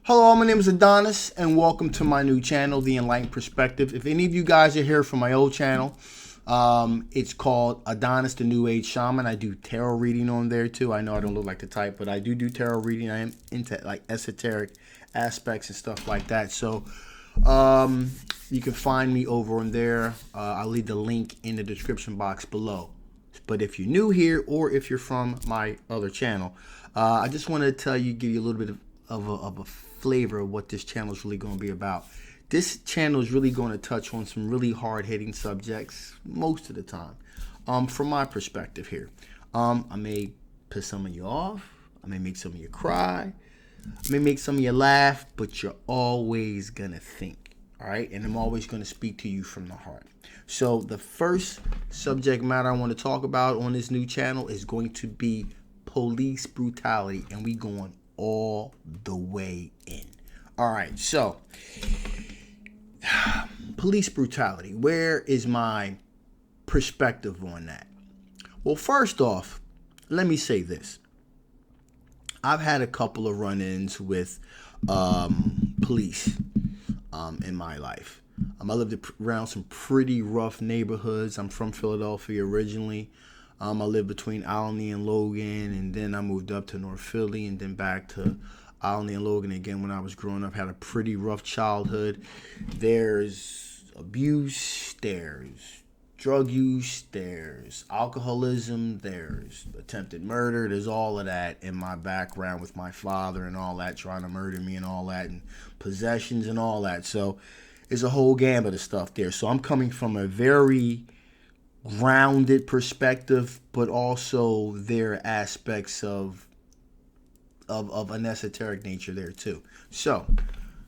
Hello, my name is Adonis, and welcome to my new channel, The Enlightened Perspective. If any of you guys are here from my old channel, it's called Adonis, the New Age Shaman. I do tarot reading on there too. I know I don't look like the type, but I do tarot reading. I am into like esoteric aspects and stuff like that. So you can find me over on there. I'll leave the link in the description box below. But if you're new here, or if you're from my other channel, I just want to tell you, give you a little bit of a flavor of what this channel is really going to be about. This channel is really going to touch on some really hard-hitting subjects most of the time. From my perspective here, I may piss some of you off. I may make some of you cry. I may make some of you laugh, but you're always going to think. All right, and I'm always going to speak to you from the heart. So the first subject matter I want to talk about on this new channel is going to be police brutality, and we going all the way in. All right, so police brutality. Where is my perspective on that? Well, first off, let me say this. I've had a couple of run-ins with police in my life. I lived around some pretty rough neighborhoods. I'm from Philadelphia originally. I lived between Alny and Logan, and then I moved up to North Philly, and then back to Alny and Logan again when I was growing up. Had a pretty rough childhood. There's abuse, there's drug use, there's alcoholism, there's attempted murder, there's all of that in my background with my father and all that, trying to murder me and all that, and possessions and all that. So there's a whole gambit of stuff there. So I'm coming from a very grounded perspective, but also there are aspects of an esoteric nature there too. So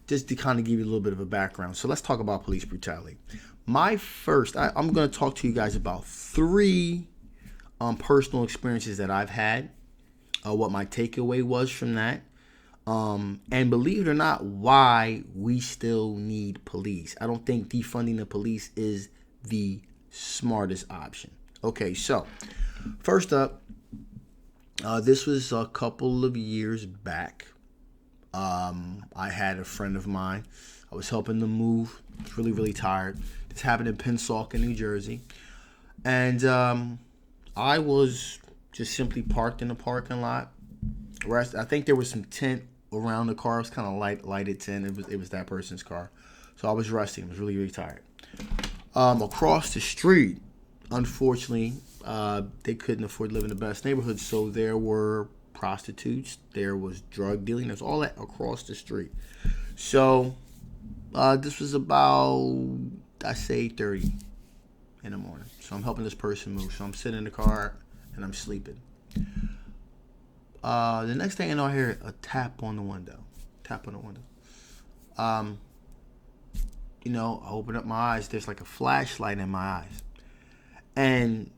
just to kind of give you a little bit of a background, so let's talk about police brutality. I'm going to talk to you guys about three personal experiences that I've had, what my takeaway was from that, and believe it or not, why we still need police. I don't think defunding the police is the smartest option. Okay, so first up, this was a couple of years back. I had a friend of mine. I was helping them move. I was really tired. This happened in Pensacola, New Jersey. And I was just simply parked in the parking lot. I think there was some tent around the car. It was kind of lighted tent. It was that person's car. So I was resting. I was really tired. Across the street, unfortunately, they couldn't afford to live in the best neighborhood, so there were prostitutes, there was drug dealing, there's all that across the street. So this was about, I say, 8:30 in the morning. So I'm helping this person move. So I'm sitting in the car and I'm sleeping. The next thing I know, I hear a tap on the window. I open up my eyes. There's like a flashlight in my eyes, and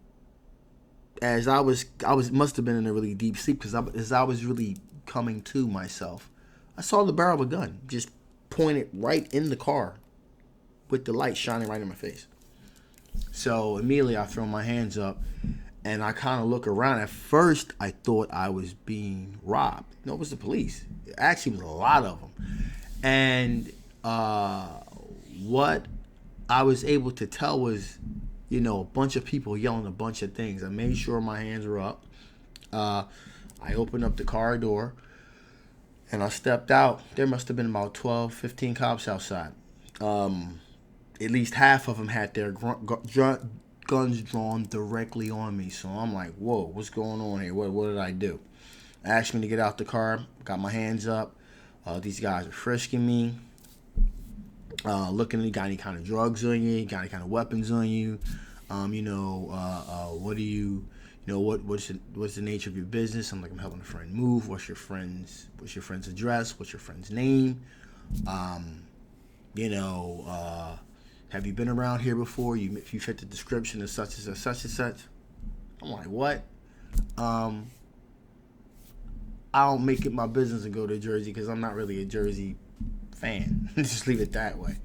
as I must have been in a really deep sleep, because as I was really coming to myself, I saw the barrel of a gun just pointed right in the car, with the light shining right in my face. So immediately I throw my hands up, and I kind of look around. At first, I thought I was being robbed. No, it was the police. It actually was a lot of them, and what I was able to tell was, a bunch of people yelling a bunch of things. I made sure my hands were up. I opened up the car door, and I stepped out. There must have been about 12, 15 cops outside. At least half of them had their guns drawn directly on me. So I'm like, whoa, what's going on here? What did I do? I asked me to get out the car. Got my hands up. These guys are frisking me. Looking at you, got any kind of drugs on you, got any kind of weapons on you, what do you, what's the nature of your business? I'm like, I'm helping a friend move. What's your friend's address? What's your friend's name? Have you been around here before? If you fit the description of such and such. I'm like, what? I don't make it my business to go to Jersey because I'm not really a Jersey fan. Just leave it that way.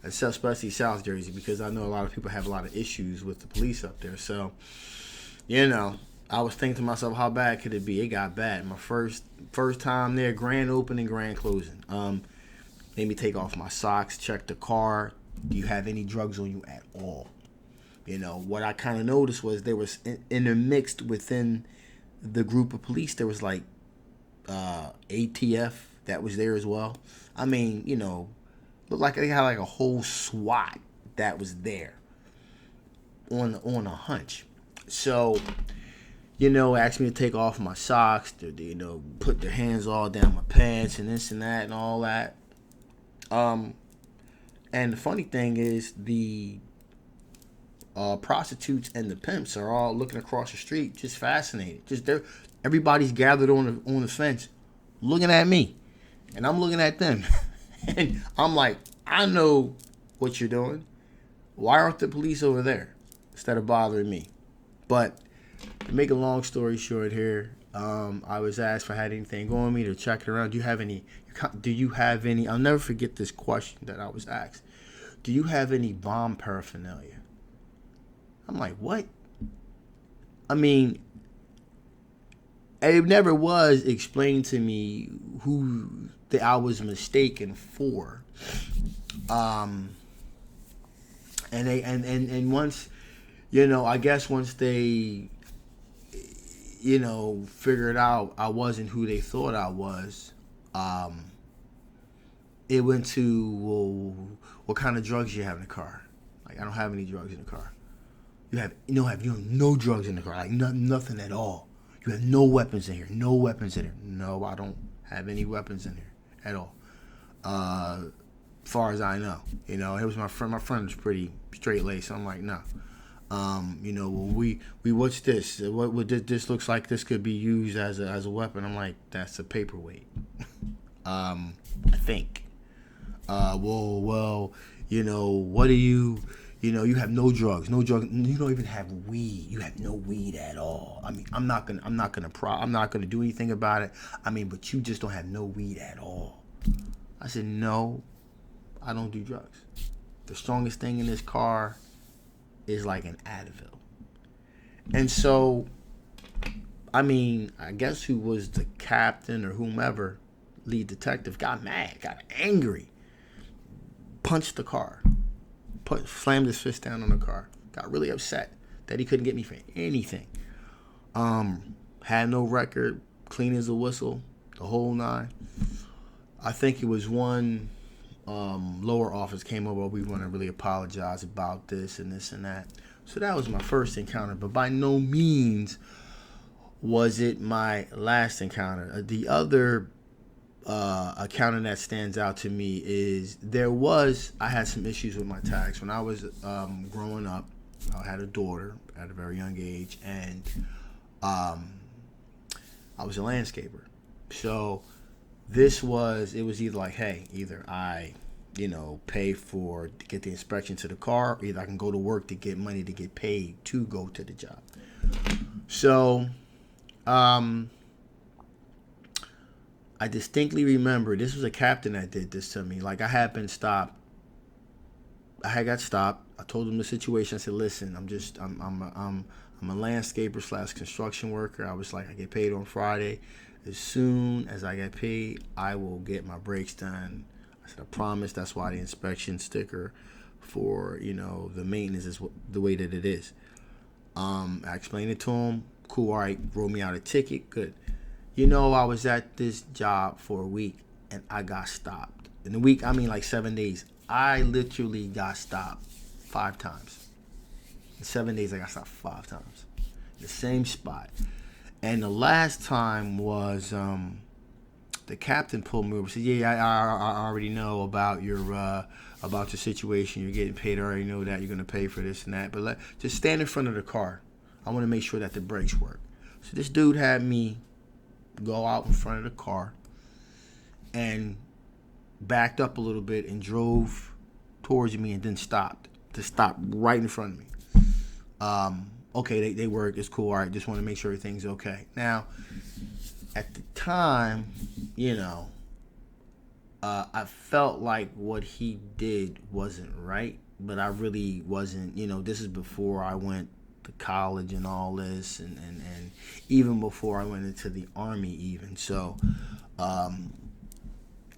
Especially South Jersey, because I know a lot of people have a lot of issues with the police up there. So, I was thinking to myself, how bad could it be? It got bad. My first time there, grand opening, grand closing. Made me take off my socks, check the car. Do you have any drugs on you at all? You know, what I kind of noticed was there was intermixed within the group of police. There was like ATF that was there as well. I mean, you know, looked like they had like a whole SWAT that was there on a hunch. So, you know, asked me to take off my socks, to, you know, put their hands all down my pants and this and that and all that. And the funny thing is the prostitutes and the pimps are all looking across the street, just fascinated. Everybody's gathered on the fence, looking at me, and I'm looking at them, and I'm like, I know what you're doing. Why aren't the police over there instead of bothering me? But to make a long story short here, I was asked if I had anything going on me to check it around. Do you have any? I'll never forget this question that I was asked. Do you have any bomb paraphernalia? I'm like, what? I mean, it never was explained to me who I was mistaken for. And once, you know, I guess once they, you know, figured out I wasn't who they thought I was, it went to, well, what kind of drugs you have in the car? Like, I don't have any drugs in the car. You have no drugs in the car, like nothing at all. You have no weapons in here. No weapons in here. No, I don't have any weapons in here at all. As far as I know, you know, it was my friend. My friend was pretty straight laced. So I'm like, no. You know, well, we what's this? What this looks like? This could be used as a weapon. I'm like, that's a paperweight. I think. Well, you know, what do you? You know, you have no drugs. You don't even have weed. You have no weed at all. I mean, I'm not gonna do anything about it. I mean, but you just don't have no weed at all. I said, no, I don't do drugs. The strongest thing in this car is like an Advil. And so, I mean, I guess who was the captain or whomever, lead detective, got mad, got angry, punched the car. Slammed his fist down on the car. Got really upset that he couldn't get me for anything. Had no record, clean as a whistle, the whole nine. I think it was one lower office came over. We want to really apologize about this and this and that. So that was my first encounter, but by no means was it my last encounter. The other accounting that stands out to me is I had some issues with my tax when I was growing up. I had a daughter at a very young age, and I was a landscaper. So it was either like, hey, either I, you know, pay to get the inspection to the car, or either I can go to work to get money to get paid to go to the job. So I distinctly remember this was a captain that did this to me. Like, I had got stopped. I told him the situation. I said, listen, I'm a landscaper / construction worker. I was like, I get paid on Friday. As soon as I get paid, I will get my brakes done. I said, I promise. That's why the inspection sticker for, you know, the maintenance is the way that it is. I explained it to him. Cool. All right. Wrote me out a ticket. Good. You know, I was at this job for a week, and I got stopped. In the week, I mean like 7 days. I literally got stopped 5 times. In 7 days, I got stopped 5 times. The same spot. And the last time was the captain pulled me over and said, yeah, I already know about your situation. You're getting paid. I already know that. You're going to pay for this and that. But just stand in front of the car. I want to make sure that the brakes work. So this dude had me go out in front of the car and backed up a little bit and drove towards me and then stopped right in front of me. Okay, they work. It's cool. All right, just want to make sure everything's okay. Now, at the time, you know, I felt like what he did wasn't right, but I really wasn't. You know, this is before I went the college and all this, and even before I went into the army, even so,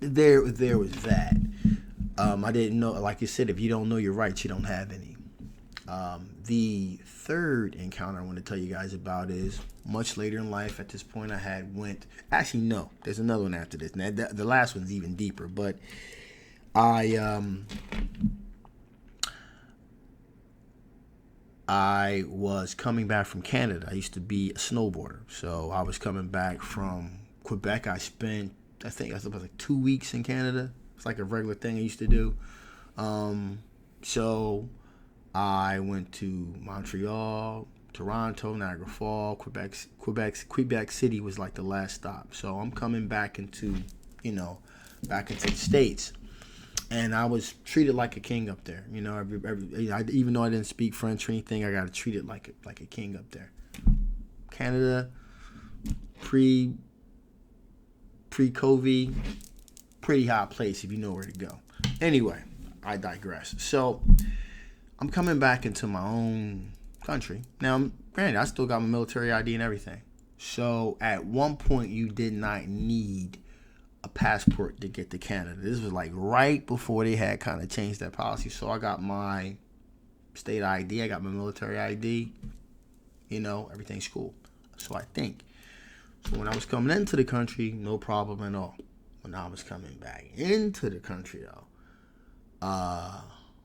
there was that. I didn't know, like you said, if you don't know your rights, you don't have any. The third encounter I want to tell you guys about is much later in life. At this point, actually, no, there's another one after this. Now, the last one's even deeper, but I was coming back from Canada. I used to be a snowboarder, so I was coming back from Quebec. I think it was like 2 weeks in Canada. It's like a regular thing I used to do. So I went to Montreal, Toronto, Niagara Falls, Quebec City was like the last stop. So I'm coming back into the States. And I was treated like a king up there. Even though I didn't speak French or anything, I got treated like a king up there. Canada, pre-COVID, pretty hot place if you know where to go. Anyway, I digress. So I'm coming back into my own country. Now, granted, I still got my military ID and everything. So at one point, you did not need a passport to get to Canada. This was like right before they had kind of changed that policy. So I got my state ID, I got my military ID, everything's cool. So I think. So when I was coming into the country, no problem at all. When I was coming back into the country though,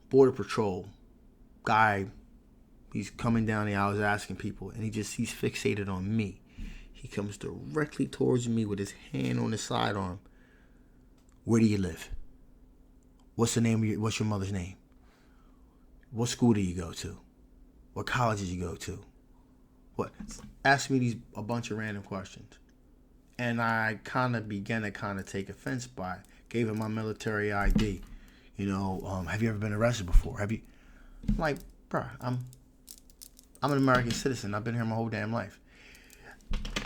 Border Patrol guy, he's coming down there, I was asking people, and he's fixated on me. He comes directly towards me with his hand on his sidearm. Where do you live? What's your mother's name? What school do you go to? What college did you go to? What? Ask me a bunch of random questions. And I kind of began to take offense by it. Gave him my military ID. Have you ever been arrested before? Have you? I'm like, bro, I'm an American citizen. I've been here my whole damn life.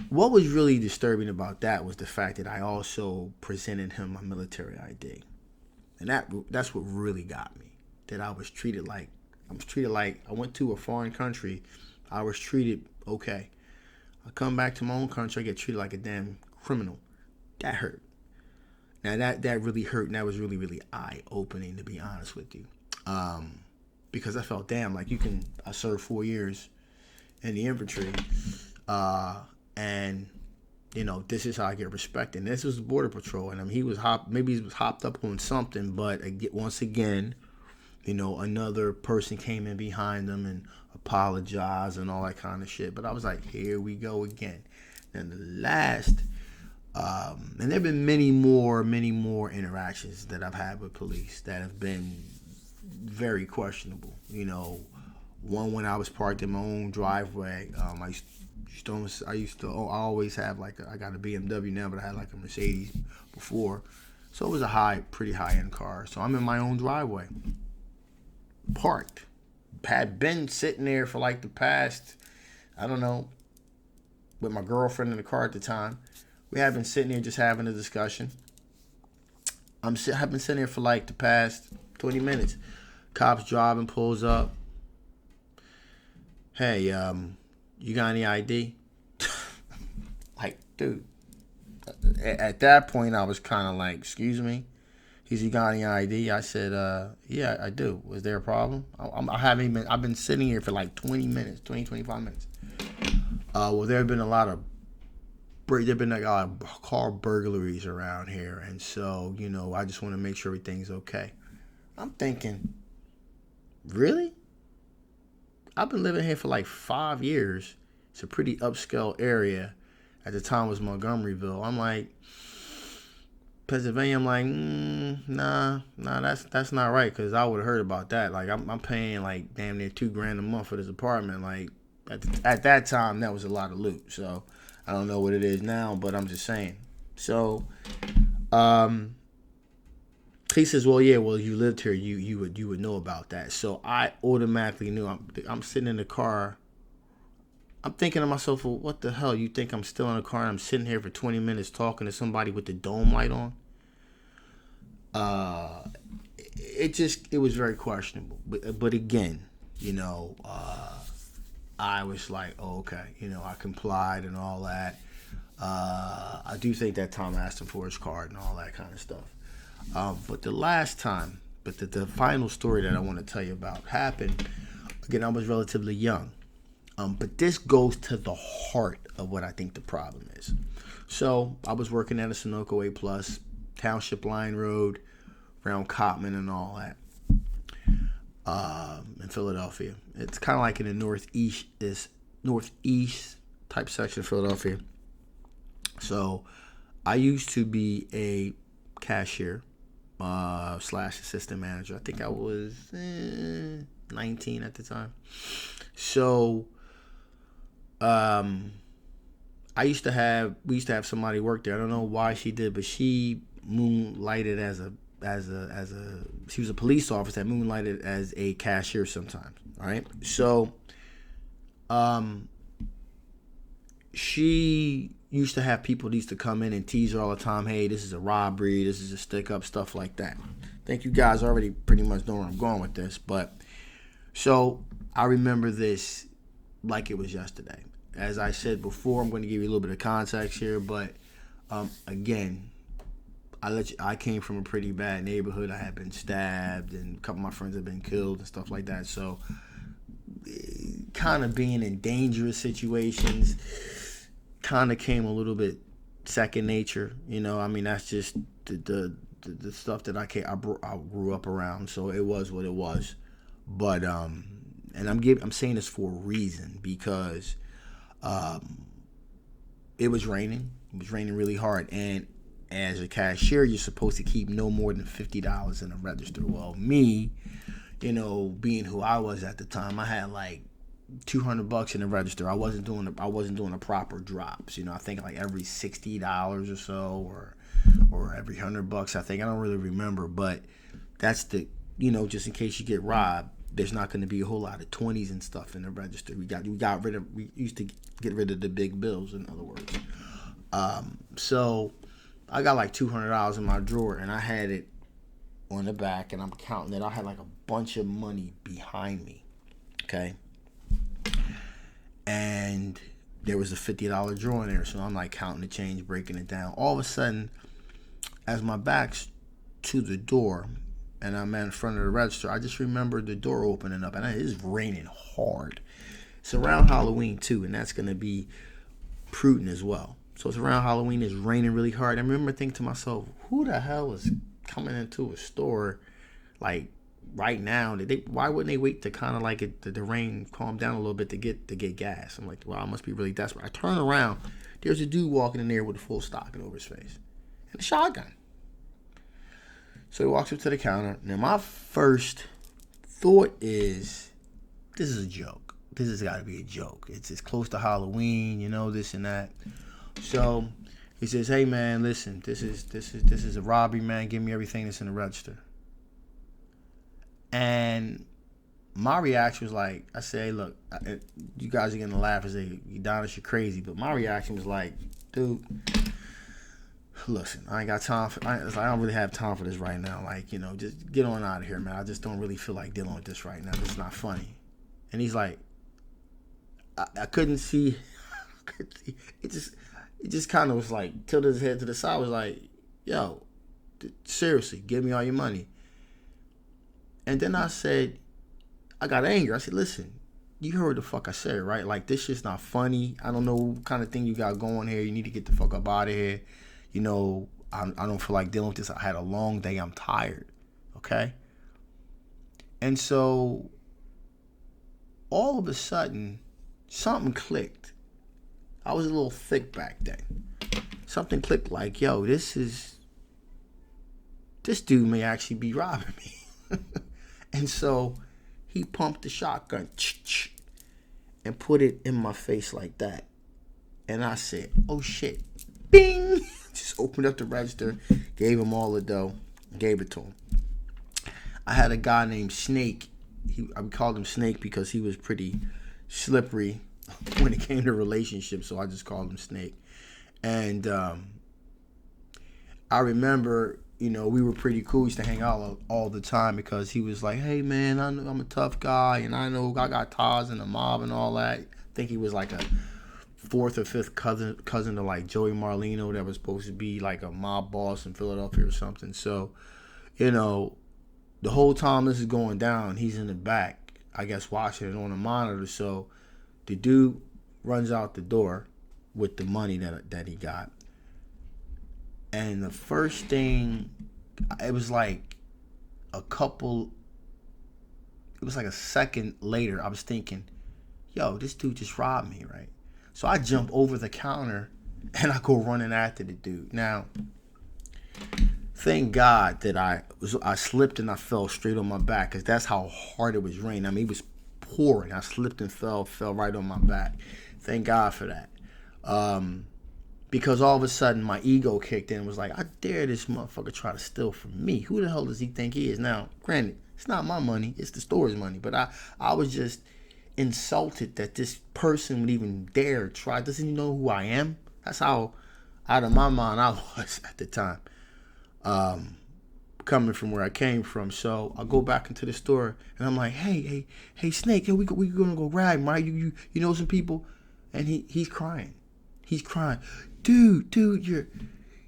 What was really disturbing about that was the fact that I also presented him my military ID. And that's what really got me. That I was treated like I went to a foreign country. I was treated okay. I come back to my own country, I get treated like a damn criminal. That hurt. Now that really hurt, and that was really, really eye-opening, to be honest with you. Because I felt, damn, like I served 4 years in the infantry, and this is how I get respected. And this was Border Patrol, and he was hopped up on something, but once again, another person came in behind them and apologized and all that kind of shit. But I was like, here we go again. And the last, and there have been many more interactions that I've had with police that have been very questionable. One when I was parked in my own driveway. I always have I got a BMW now, but I had like a Mercedes before, so it was a pretty high end car. So I'm in my own driveway, parked. Had been sitting there for like the past, I don't know, with my girlfriend in the car at the time. We had been sitting here just having a discussion. I've been sitting here for like the past 20 minutes. Cops driving, pulls up. Hey, you got any ID? Like, dude. At that point, I was kind of like, excuse me? He said, you got any ID? I said, yeah, I do. Was there a problem? I've been sitting here for like 25 minutes. Well, there have been a lot of car burglaries around here. And so, I just want to make sure everything's okay. I'm thinking, really? I've been living here for like 5 years. It's a pretty upscale area. At the time it was Montgomeryville. I'm like, Pennsylvania, I'm like, nah, that's not right, because I would have heard about that. Like, I'm paying like damn near $2,000 a month for this apartment. Like, at that time, that was a lot of loot. So I don't know what it is now, but I'm just saying. So, he says, well, yeah, well, you lived here, you would know about that. So I automatically knew. I'm sitting in the car. I'm thinking to myself, well, what the hell? You think I'm still in the car and I'm sitting here for 20 minutes talking to somebody with the dome light on? It was very questionable. But again, I was like, oh, okay, I complied and all that. I do think that time I asked him for his card and all that kind of stuff. But the final story that I want to tell you about happened, again, I was relatively young. But this goes to the heart of what I think the problem is. So I was working at a Sunoco A+, Township Line Road, around Cotman and all that, in Philadelphia. It's kind of like in the northeast type section of Philadelphia. So I used to be a cashier / assistant manager. I think I was 19 at the time. So we used to have somebody work there. I don't know why she did, but she moonlighted as she was a police officer that moonlighted as a cashier sometimes. All right. So she used to have people that used to come in and tease her all the time. Hey, this is a robbery. This is a stick up, stuff like that. I think you guys already pretty much know where I'm going with this. But so I remember this like it was yesterday. As I said before, I'm going to give you a little bit of context here. But again, I came from a pretty bad neighborhood. I had been stabbed and a couple of my friends had been killed and stuff like that. So kind of being in dangerous situations kind of came a little bit second nature. That's just the stuff that I grew up around. So it was what it was. But and I'm saying this for a reason, because it was raining. It was raining really hard, and as a cashier, you're supposed to keep no more than $50 in a register. Well, me, being who I was at the time, I had like $200 in the register. I wasn't doing the proper drops. I think like every $60 or so, or every $100. I think, I don't really remember, but that's the just in case you get robbed, there's not going to be a whole lot of 20s and stuff in the register. We used to get rid of the big bills, in other words. So I got like $200 in my drawer, and I had it on the back, and I'm counting it. I had like a bunch of money behind me, okay? And there was a $50 drawer in there, so I'm like counting the change, breaking it down. All of a sudden, as my back's to the door, and I'm in front of the register, I just remember the door opening up, and it is raining hard. It's around Halloween too, and that's going to be prudent as well. So it's around Halloween, it's raining really hard. I remember thinking to myself, who the hell is coming into a store like right now? Why wouldn't they wait to kind of like the rain calm down a little bit to get gas? I'm like, wow, I must be really desperate. I turn around, there's a dude walking in there with a full stocking over his face and a shotgun. So he walks up to the counter. Now my first thought is, this is a joke. This has got to be a joke. It's close to Halloween, this and that. So he says, "Hey man, listen, this is a robbery, man. Give me everything that's in the register." And my reaction was like, I say, "Hey, look, you guys are gonna laugh and say, Adonis, you're crazy," but my reaction was like, dude, listen, I ain't got time I don't really have time for this right now. Like, just get on out of here, man. I just don't really feel like dealing with this right now. This is not funny. And he's like, I couldn't see. It just kind of was like, tilted his head to the side, was like, yo, seriously, give me all your money. And then I got angry. I said, listen, you heard the fuck I said, right? Like, this shit's not funny. I don't know what kind of thing you got going here. You need to get the fuck up out of here. I don't feel like dealing with this. I had a long day. I'm tired. Okay? And so all of a sudden, something clicked. I was a little thick back then. Something clicked like, yo, this dude may actually be robbing me. And so he pumped the shotgun and put it in my face like that. And I said, oh shit. Bing! Just opened up the register, gave him all the dough, gave it to him. I had a guy named Snake. I called him Snake because he was pretty slippery when it came to relationships, so I just called him Snake. And I remember, we were pretty cool. We used to hang out all the time because he was like, hey man, I'm a tough guy, and I know I got ties in the mob and all that. think he was like a fourth or fifth cousin to like Joey Marlino that was supposed to be like a mob boss in Philadelphia or something. So, you know, the whole time this is going down, he's in the back, I guess, watching it on a monitor. So the dude runs out the door with the money that he got. And the first thing, it was like a second later, I was thinking, yo, this dude just robbed me, right? So I jump over the counter and I go running after the dude. Now, thank God that I slipped and I fell straight on my back, because that's how hard it was raining. I mean, it was pouring. I slipped and fell right on my back. Thank God for that. Because all of a sudden my ego kicked in and was like, I dare this motherfucker try to steal from me. Who the hell does he think he is? Now, granted, it's not my money. It's the store's money. But I was just insulted that this person would even dare try. Doesn't he know who I am? That's how out of my mind I was at the time. Coming from where I came from. So I go back into the store and I'm like, hey, Snake, we gonna go grab him, right? You know some people? And he's crying. He's crying. Dude, you're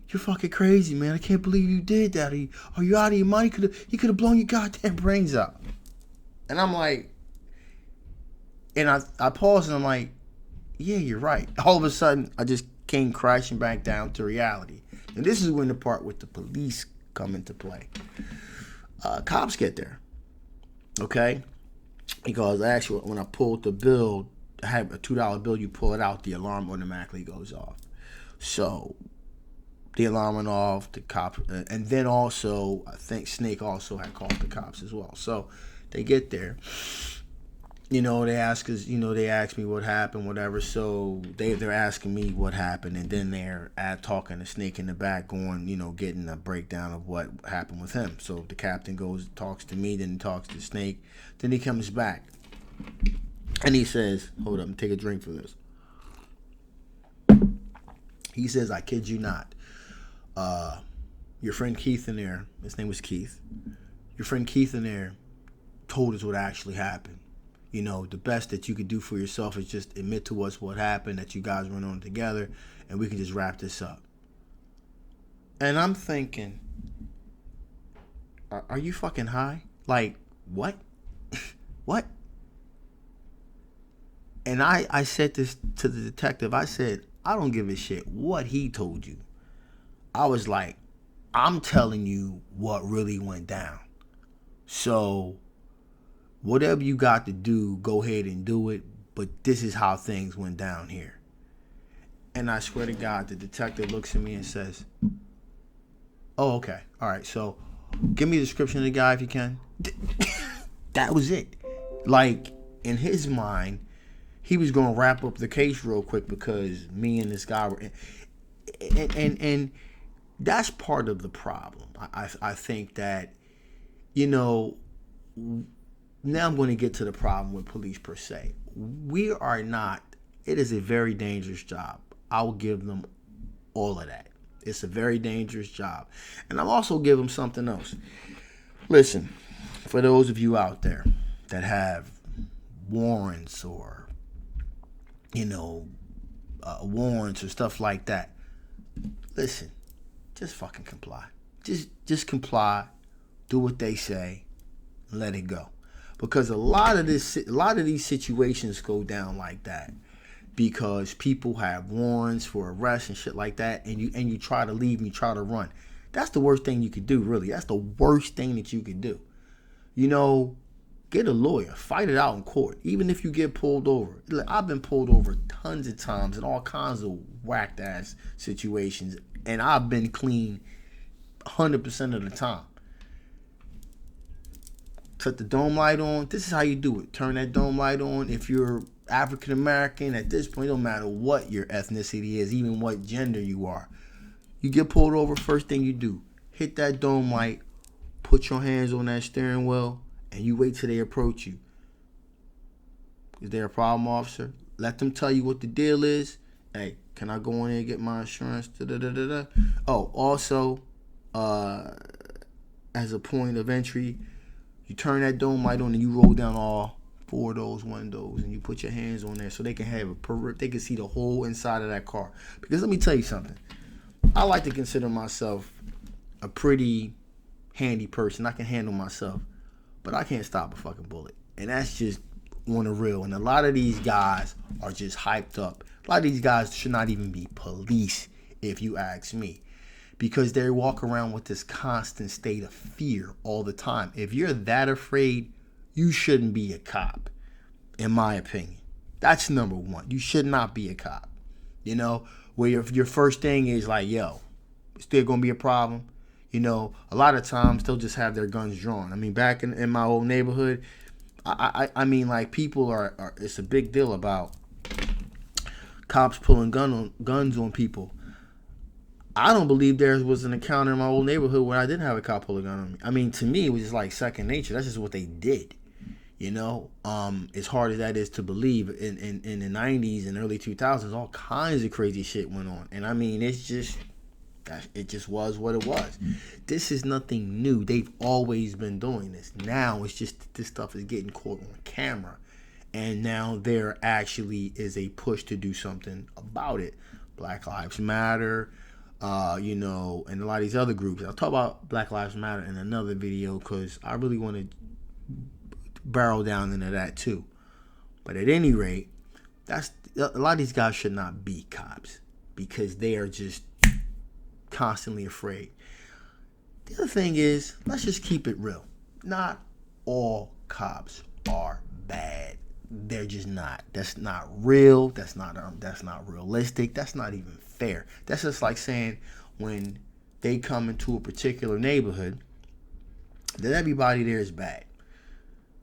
fucking crazy, man. I can't believe you did that. Are you out of your mind? He could have blown your goddamn brains out. And I'm like, and I paused and I'm like, yeah, you're right. All of a sudden, I just came crashing back down to reality. And this is when the part with the police come into play. Cops get there, okay? Because actually, when I pulled the bill, I have a $2 bill, you pull it out, the alarm automatically goes off. So the alarm went off, the cop, and then also, I think Snake also had called the cops as well. So they get there. You know, they ask me what happened, whatever. So they're asking me what happened, and then they're talking to Snake in the back, going, getting a breakdown of what happened with him. So the captain talks to me, then he talks to Snake, then he comes back, and he says, "Hold up, take a drink for this." He says, "I kid you not, your friend Keith in there, his name was Keith. Your friend Keith in there told us what actually happened. The best that you could do for yourself is just admit to us what happened, that you guys went on together, and we can just wrap this up." And I'm thinking, are you fucking high? Like, what? What? And I said this to the detective. I said, I don't give a shit what he told you. I was like, I'm telling you what really went down. So whatever you got to do, go ahead and do it. But this is how things went down here. And I swear to God, the detective looks at me and says, "Oh, okay. All right. So give me a description of the guy if you can." That was it. Like, in his mind, he was going to wrap up the case real quick because me and this guy were... And that's part of the problem. I think that, now I'm going to get to the problem with police per se. We are not... It is a very dangerous job. I'll give them all of that. It's a very dangerous job. And I'll also give them something else. Listen, for those of you out there that have warrants or warrants or stuff like that, listen, just fucking comply. Just comply, do what they say, and let it go. Because a lot of these situations go down like that because people have warrants for arrest and shit like that, and you try to leave and you try to run. That's the worst thing you could do, really. That's the worst thing that you could do. Get a lawyer. Fight it out in court. Even if you get pulled over. I've been pulled over tons of times in all kinds of whacked ass situations. And I've been clean 100% of the time. Cut the dome light on. This is how you do it. Turn that dome light on. If you're African American, at this point, it don't matter what your ethnicity is, even what gender you are. You get pulled over, first thing you do, hit that dome light, put your hands on that steering wheel, and you wait till they approach you. Is there a problem, officer? Let them tell you what the deal is. Hey, can I go in there and get my insurance? Da-da-da-da-da. Oh, also, as a point of entry, you turn that dome light on and you roll down all 4 of those windows and you put your hands on there so they can have they can see the whole inside of that car. Because let me tell you something. I like to consider myself a pretty handy person. I can handle myself, but I can't stop a fucking bullet. And that's just on the real. And a lot of these guys are just hyped up. A lot of these guys should not even be police, if you ask me, because they walk around with this constant state of fear all the time. If you're that afraid, you shouldn't be a cop, in my opinion. That's number one. You should not be a cop. You know, where your first thing is like, yo, still gonna be a problem. You know, a lot of times they'll just have their guns drawn. I mean, back in my old neighborhood, I mean, like, people are it's a big deal about cops pulling guns on people. I don't believe there was an encounter in my old neighborhood where I didn't have a cop pull a gun on me. I mean, to me, it was just like second nature. That's just what they did. You know, as hard as that is to believe, in the 90s and early 2000s, all kinds of crazy shit went on. And I mean, it just was what it was. This is nothing new. They've always been doing this. Now it's just this stuff is getting caught on camera. And now there actually is a push to do something about it. Black Lives Matter, you know, and a lot of these other groups. I'll talk about Black Lives Matter in another video because I really want to barrel down into that too. But at any rate, that's a lot of these guys should not be cops because they are just constantly afraid. The other thing is, let's just keep it real. Not all cops are bad. They're just not. That's not real. That's not realistic. That's not even fair. That's just like saying when they come into a particular neighborhood that everybody there is bad.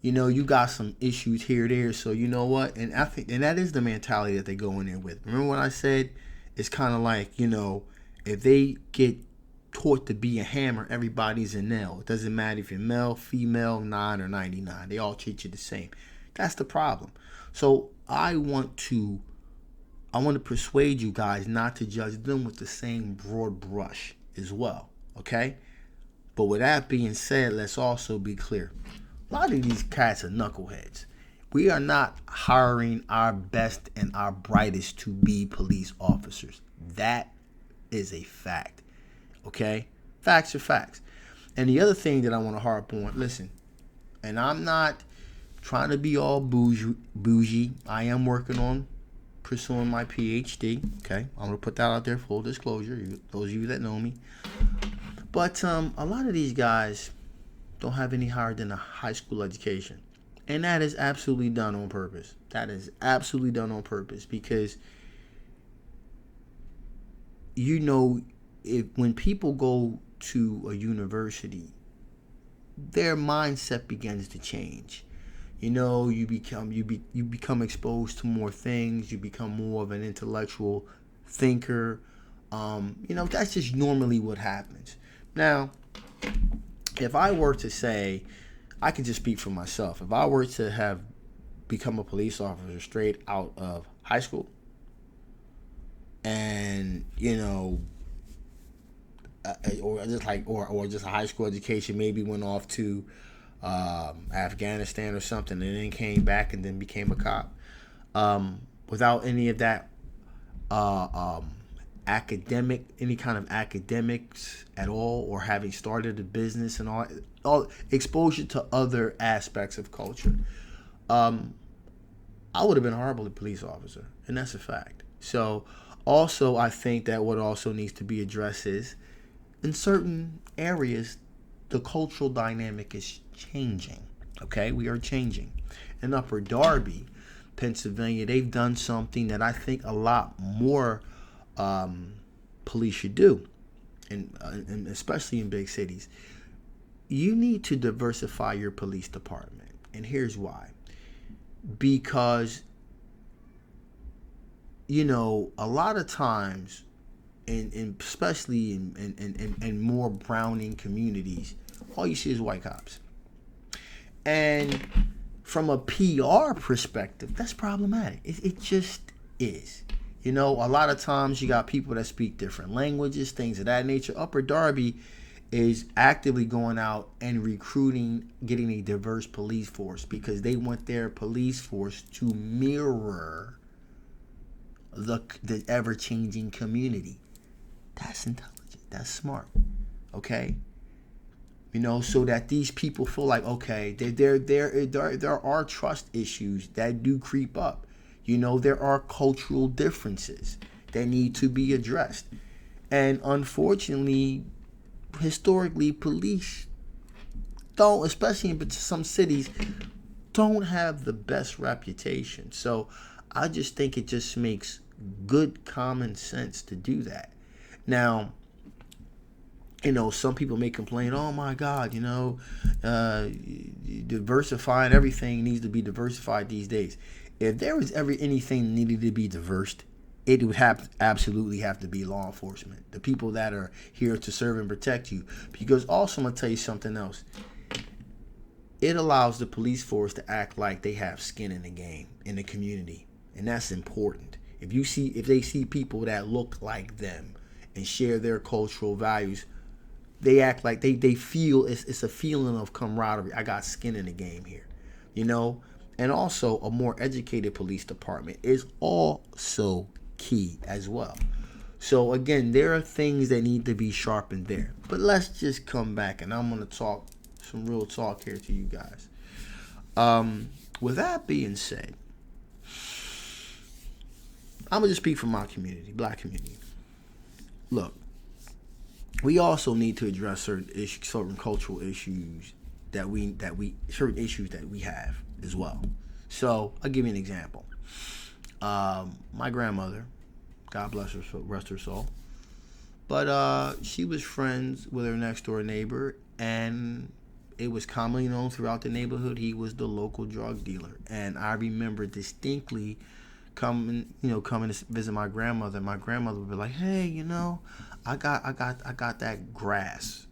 You know, you got some issues here, there. So you know what? And I think, and that is the mentality that they go in there with. Remember when I said it's kind of like, you know, if they get taught to be a hammer, everybody's a nail. It doesn't matter if you're male, female, 9 or 99. They all treat you the same. That's the problem. So I want to persuade you guys not to judge them with the same broad brush as well. Okay? But with that being said, let's also be clear. A lot of these cats are knuckleheads. We are not hiring our best and our brightest to be police officers. That is a fact. Okay? Facts are facts. And the other thing that I want to harp on, listen, and I'm not trying to be all bougie. I am working on pursuing my PhD. Okay? I'm going to put that out there, full disclosure, those of you that know me. But a lot of these guys don't have any higher than a high school education. And that is absolutely done on purpose. That is absolutely done on purpose because, you know, when people go to a university, their mindset begins to change. You know, you become exposed to more things. You become more of an intellectual thinker. You know, that's just normally what happens. Now, if I were to say, I can just speak for myself. If I were to have become a police officer straight out of high school, and you know, or just a high school education, maybe went off to Afghanistan or something, and then came back and then became a cop, without any of that any kind of academics at all, or having started a business and all exposure to other aspects of culture, I would have been a horrible police officer, and that's a fact. So also, I think that what also needs to be addressed is, in certain areas, the cultural dynamic is changing. Okay, we are changing. In Upper Darby, Pennsylvania, they've done something that I think a lot more police should do, and especially in big cities. You need to diversify your police department, and here's why. Because, you know, a lot of times, especially in more browning communities, all you see is white cops. And from a PR perspective, that's problematic. It just is. You know, a lot of times you got people that speak different languages, things of that nature. Upper Darby is actively going out and recruiting, getting a diverse police force because they want their police force to mirror the ever-changing community. That's intelligent. That's smart. Okay? So that these people feel like, okay, there are trust issues that do creep up. There are cultural differences that need to be addressed. And unfortunately, historically, police don't, especially in some cities, don't have the best reputation. So I just think it just makes good common sense to do that. Now, some people may complain, oh my God, diversifying everything needs to be diversified these days. If there was ever anything needed to be diverse, it would absolutely have to be law enforcement, the people that are here to serve and protect you. Because also, I'm going to tell you something else. It allows the police force to act like they have skin in the game, in the community. And that's important. If they see people that look like them and share their cultural values, they act like they feel it's a feeling of camaraderie. I got skin in the game here, And also, a more educated police department is also key as well. So again, there are things that need to be sharpened there. But let's just come back, and I'm going to talk some real talk here to you guys. With that being said, I'm going to just speak for my community, black community. Look, we also need to address certain cultural issues certain issues that we have as well. So I'll give you an example. My grandmother, God bless her, rest her soul, but she was friends with her next door neighbor, and it was commonly known throughout the neighborhood he was the local drug dealer. And I remember distinctly coming to visit my grandmother. My grandmother would be like, hey, I got that grass.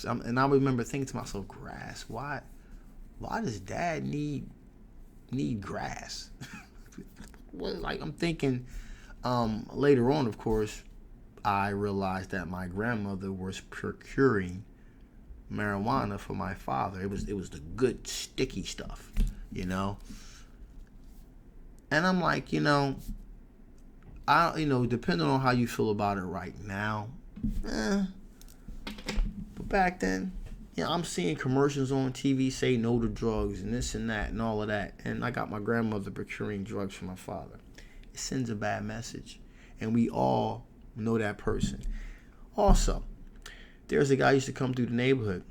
And I remember thinking to myself, grass? Why does Dad need grass? Well, like, I'm thinking, later on, of course, I realized that my grandmother was procuring marijuana for my father. It was the good sticky stuff, And I'm like, depending on how you feel about it right now, but back then, I'm seeing commercials on TV say no to drugs and this and that and all of that. And I got my grandmother procuring drugs for my father. It sends a bad message. And we all know that person. Also, there's a guy who used to come through the neighborhood.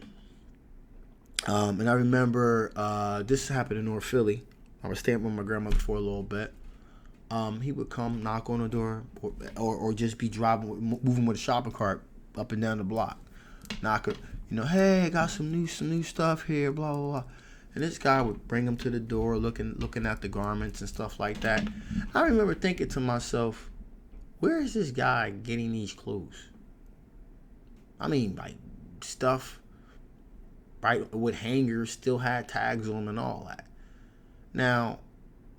And I remember this happened in North Philly. I was staying with my grandmother for a little bit. He would come, knock on the door, or just be moving with a shopping cart up and down the block. Knock, hey, I got some new stuff here, blah blah blah. And this guy would bring him to the door, looking at the garments and stuff like that. I remember thinking to myself, where is this guy getting these clothes? I mean, like, stuff, right, with hangers, still had tags on them and all that. Now,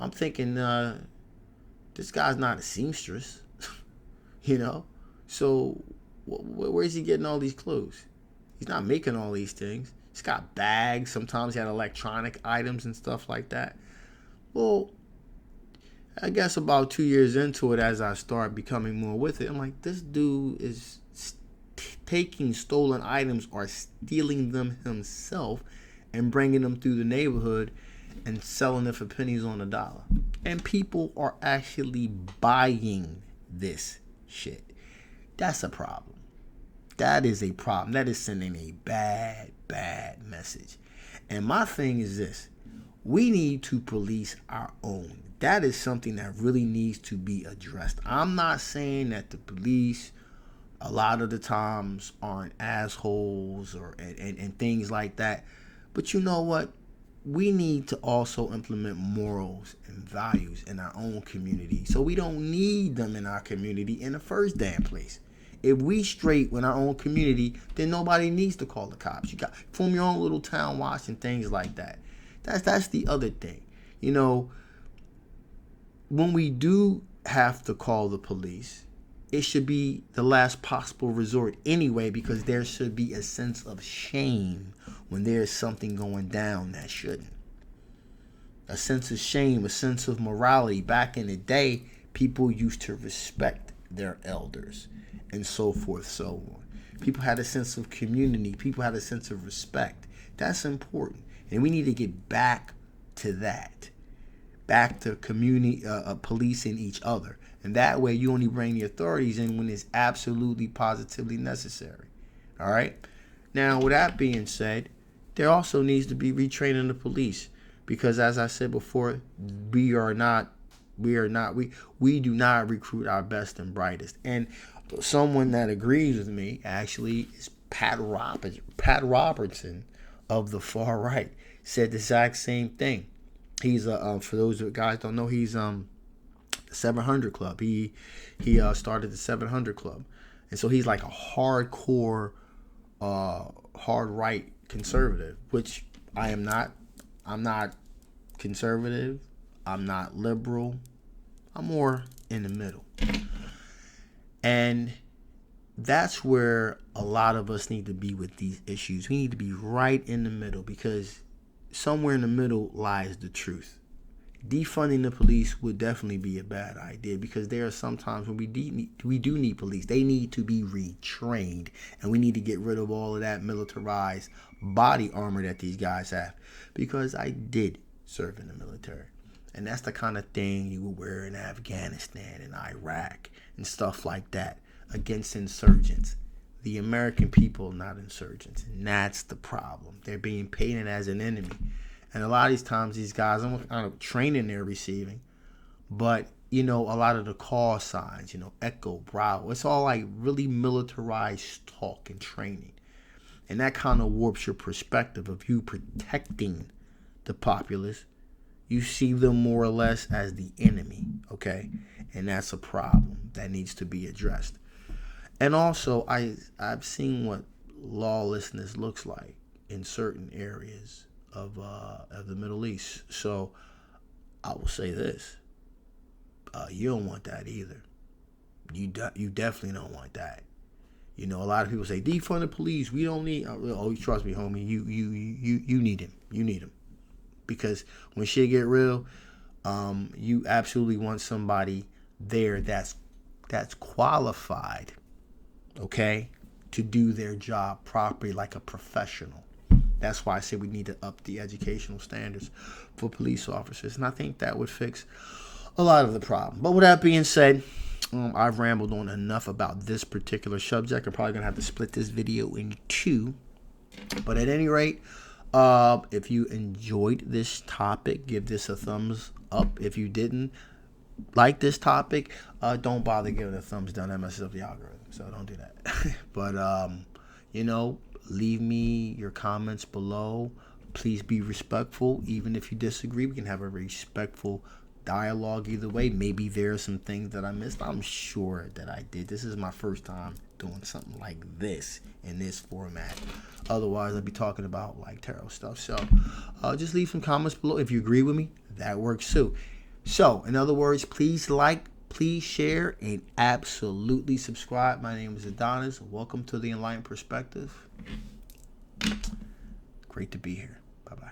I'm thinking, this guy's not a seamstress, So, where is he getting all these clothes? He's not making all these things. He's got bags. Sometimes he had electronic items and stuff like that. Well, I guess about 2 years into it, as I start becoming more with it, I'm like, this dude is taking stolen items or stealing them himself and bringing them through the neighborhood and selling it for pennies on the dollar. And people are actually buying this shit. That's a problem. That is a problem. That is sending a bad message. And my thing is this. We need to police our own. That is something that really needs to be addressed. I'm not saying that the police a lot of the times aren't assholes and things like that. But you know what? We need to also implement morals and values in our own community. So we don't need them in our community in the first damn place. If we straight with our own community, then nobody needs to call the cops. You got form your own little town watch and things like that. That's the other thing. When we do have to call the police, it should be the last possible resort anyway, because there should be a sense of shame when there's something going down that shouldn't. A sense of shame, a sense of morality. Back in the day, people used to respect their elders and so forth, so on. People had a sense of community. People had a sense of respect. That's important. And we need to get back to that. Back to community, policing each other. And that way you only bring the authorities in when it's absolutely positively necessary. All right? Now, with that being said, there also needs to be retraining the police. Because as I said before, we do not recruit our best and brightest. And someone that agrees with me actually is Pat Robertson of the far right. Said the exact same thing. He's for those guys don't know, he's 700 Club. He started the 700 Club, and so he's like a hardcore, hard right conservative, which I am not. I'm not conservative. I'm not liberal. I'm more in the middle, and that's where a lot of us need to be with these issues. We need to be right in the middle, because somewhere in the middle lies the truth. Defunding the police would definitely be a bad idea, because there are some times when we do need police. They need to be retrained, and we need to get rid of all of that militarized body armor that these guys have, because I did serve in the military, and that's the kind of thing you would wear in Afghanistan and Iraq and stuff like that against insurgents. The American people, not insurgents, and that's the problem. They're being painted as an enemy. And a lot of these times, these guys, I don't know what kind of training they're receiving, but, a lot of the call signs, Echo, Bravo, it's all like really militarized talk and training. And that kind of warps your perspective of you protecting the populace. You see them more or less as the enemy, okay? And that's a problem that needs to be addressed. And also, I've seen what lawlessness looks like in certain areas of the Middle East. So I will say this: you don't want that either. You definitely don't want that. A lot of people say defund the police. We don't need. Oh, trust me, homie. You need him. You need him, because when shit get real, you absolutely want somebody there that's qualified, okay, to do their job properly like a professional. That's why I say we need to up the educational standards for police officers. And I think that would fix a lot of the problem. But with that being said, I've rambled on enough about this particular subject. I'm probably going to have to split this video in two. But at any rate, if you enjoyed this topic, give this a thumbs up. If you didn't like this topic, don't bother giving a thumbs down. That messes up the algorithm. So don't do that. But, leave me your comments below. Please be respectful. Even if you disagree, we can have a respectful dialogue either way. Maybe there are some things that I missed. I'm sure that I did. This is my first time doing something like this in this format. Otherwise, I'd be talking about like tarot stuff. So just leave some comments below. If you agree with me, that works too. So, in other words, please like, please share, and absolutely subscribe. My name is Adonis. Welcome to the Enlightened Perspective. Great to be here. Bye-bye.